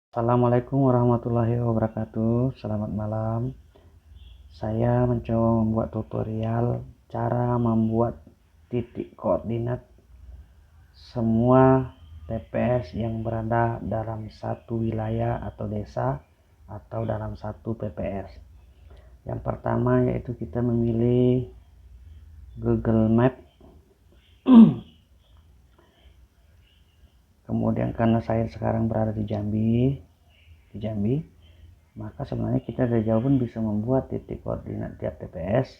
Assalamualaikum warahmatullahi wabarakatuh. Selamat malam. Saya mencoba membuat tutorial cara membuat titik koordinat semua TPS yang berada dalam satu wilayah atau desa atau dalam satu PPS. Yang pertama yaitu kita memilih Google Map. Kemudian karena saya sekarang berada di Jambi, maka sebenarnya kita dari jauh pun bisa membuat titik koordinat tiap TPS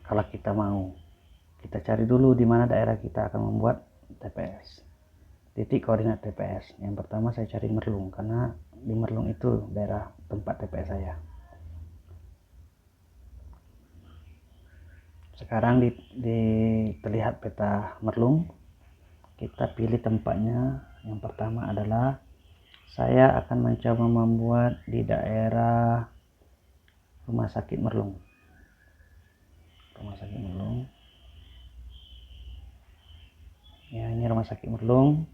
kalau kita mau. Kita cari dulu di mana daerah kita akan membuat TPS, titik koordinat TPS. Yang pertama saya cari Merlung, karena di Merlung itu daerah tempat TPS saya. Sekarang terlihat peta Merlung. Kita pilih tempatnya. Yang pertama adalah saya akan mencoba membuat di daerah Rumah Sakit Merlung. Ya, ini Rumah Sakit Merlung.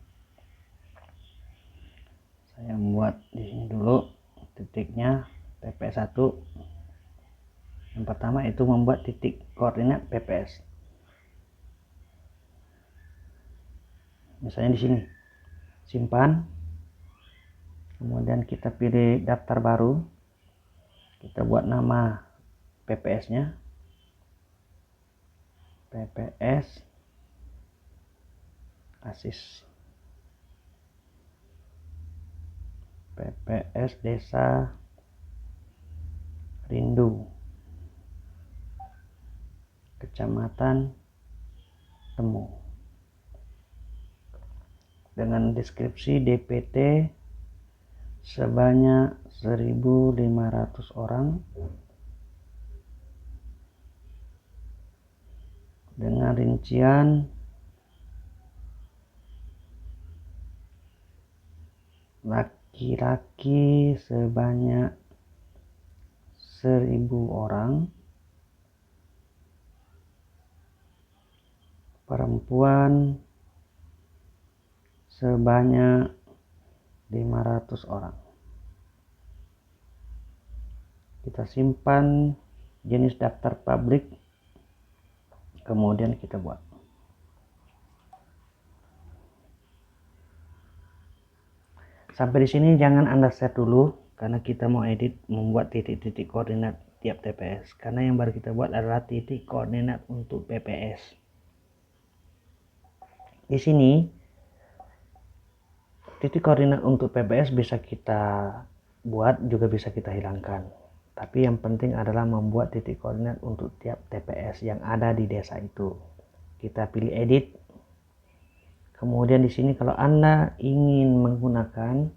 Saya membuat di sini dulu titiknya TPS 1. Yang pertama itu membuat titik koordinat PPS. Misalnya di sini. Simpan. Kemudian kita pilih daftar baru. Kita buat nama PPS-nya. PPS ASIS. PPS Desa Rindu. Kecamatan Temu. Dengan deskripsi DPT sebanyak 1.500 orang dengan rincian laki-laki sebanyak 1.000 orang, perempuan sebanyak 500 orang. Kita simpan jenis daftar publik, kemudian kita buat. Sampai di sini jangan Anda set dulu, karena kita mau edit membuat titik-titik koordinat tiap TPS. Karena yang baru kita buat adalah titik koordinat untuk PPS. Di sini titik koordinat untuk PPS bisa kita buat, juga bisa kita hilangkan. Tapi yang penting adalah membuat titik koordinat untuk tiap TPS yang ada di desa itu. Kita pilih edit. Kemudian di sini kalau Anda ingin menggunakan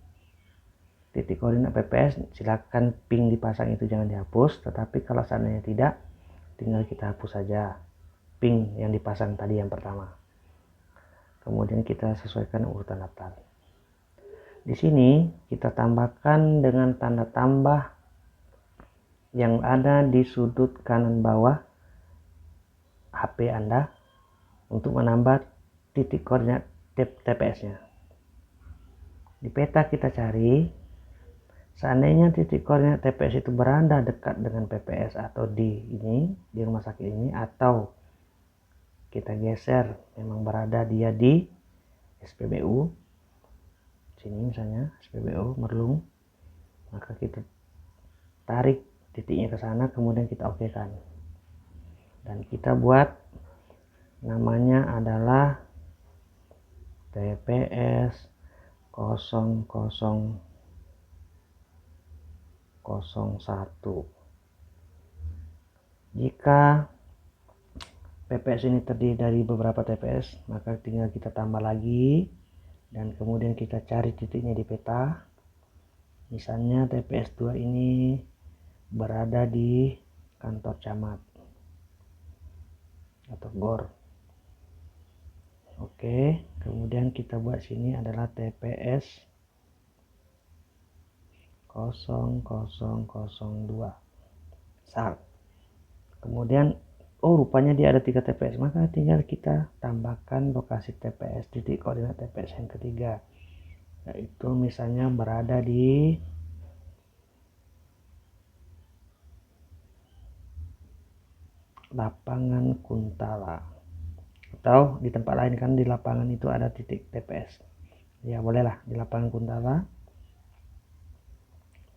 titik koordinat PPS, silakan ping dipasang, itu jangan dihapus. Tetapi kalau seandainya tidak, tinggal kita hapus saja ping yang dipasang tadi yang pertama. Kemudian kita sesuaikan urutan daftar. Di sini kita tambahkan dengan tanda tambah yang ada di sudut kanan bawah HP Anda untuk menambah titik koordinat TPS-nya. Di peta kita cari, seandainya titik koordinat TPS itu berada dekat dengan PPS atau di rumah sakit ini, atau kita geser memang berada dia di SPBU sini, misalnya SPBU Merlung, maka kita tarik titiknya ke sana, kemudian kita oke kan, dan kita buat namanya adalah TPS 0001. Jika PPS ini terdiri dari beberapa TPS, maka tinggal kita tambah lagi dan kemudian kita cari titiknya di peta. Misalnya TPS 2 ini berada di kantor camat atau GOR. Oke, kemudian kita buat sini adalah TPS 0002 SAR. Kemudian rupanya dia ada 3 TPS, maka tinggal kita tambahkan lokasi TPS, titik koordinat TPS yang ketiga. yaitu misalnya berada di lapangan Kuntala, atau di tempat lain kan di lapangan itu ada titik TPS. Ya bolehlah di lapangan Kuntala,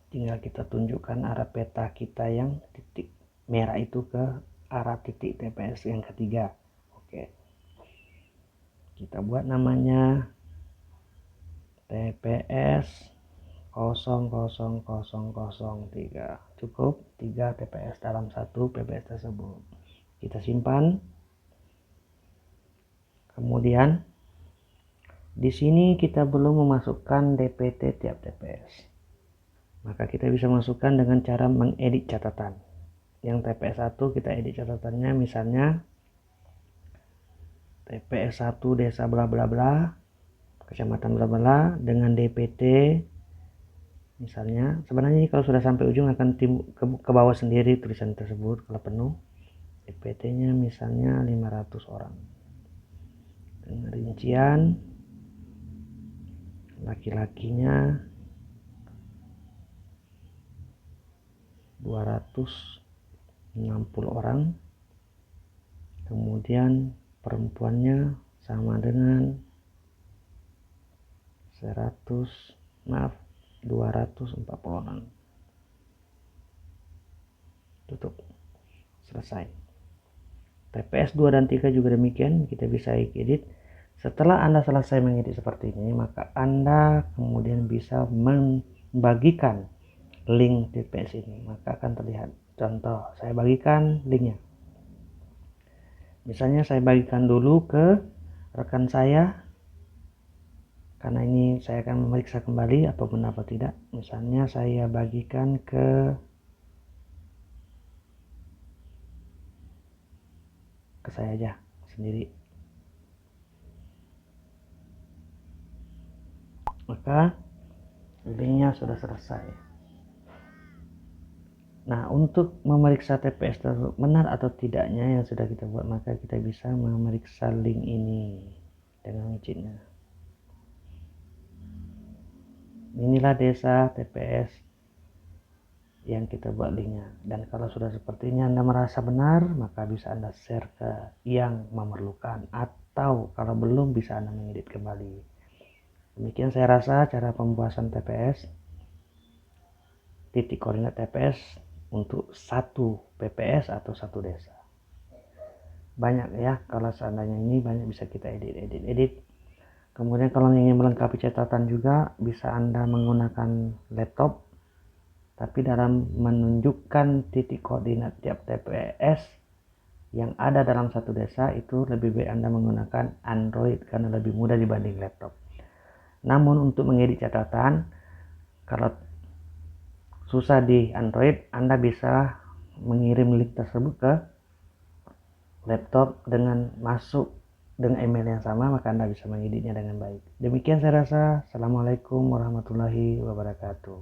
tinggal kita tunjukkan arah peta kita yang titik merah itu ke arah titik TPS yang ketiga. Oke, kita buat namanya TPS 00003. Cukup 3 TPS dalam satu PPS tersebut. Kita simpan. Kemudian di sini kita belum memasukkan DPT tiap TPS. Maka kita bisa masukkan dengan cara mengedit catatan. Yang TPS 1 kita edit catatannya, misalnya TPS 1 desa bla bla bla, kecamatan bla bla dengan DPT misalnya. Sebenarnya ini kalau sudah sampai ujung akan ke bawah sendiri tulisan tersebut kalau penuh. DPT nya misalnya 500 orang dengan rincian laki-lakinya 260 orang, kemudian perempuannya sama dengan 240 orang. Tutup, selesai. TPS 2 dan 3 juga demikian, kita bisa edit. Setelah Anda selesai mengedit seperti ini, maka Anda kemudian bisa membagikan link TPS ini, maka akan terlihat. Contoh, saya bagikan linknya. Misalnya saya bagikan dulu ke rekan saya, karena ini saya akan memeriksa kembali apa benar apa tidak. Misalnya saya bagikan ke saya aja sendiri. Maka linknya sudah selesai. Nah, untuk memeriksa TPS tersebut benar atau tidaknya yang sudah kita buat, maka kita bisa memeriksa link ini dengan izinnya. Inilah desa TPS yang kita buat linknya. Dan kalau sudah seperti ini Anda merasa benar, maka bisa Anda share ke yang memerlukan. Atau kalau belum, bisa Anda mengedit kembali. Demikian saya rasa cara pembuatan TPS, titik koordinat TPS untuk satu PPS atau satu desa. Banyak ya, kalau seandainya ini banyak bisa kita edit. Kemudian kalau ingin melengkapi catatan juga bisa Anda menggunakan laptop, tapi dalam menunjukkan titik koordinat tiap TPS yang ada dalam satu desa itu lebih baik Anda menggunakan Android karena lebih mudah dibanding laptop. Namun untuk mengedit catatan, kalau susah di Android, Anda bisa mengirim link tersebut ke laptop dengan masuk dengan email yang sama, maka Anda bisa mengeditnya dengan baik. Demikian saya rasa. Assalamualaikum warahmatullahi wabarakatuh.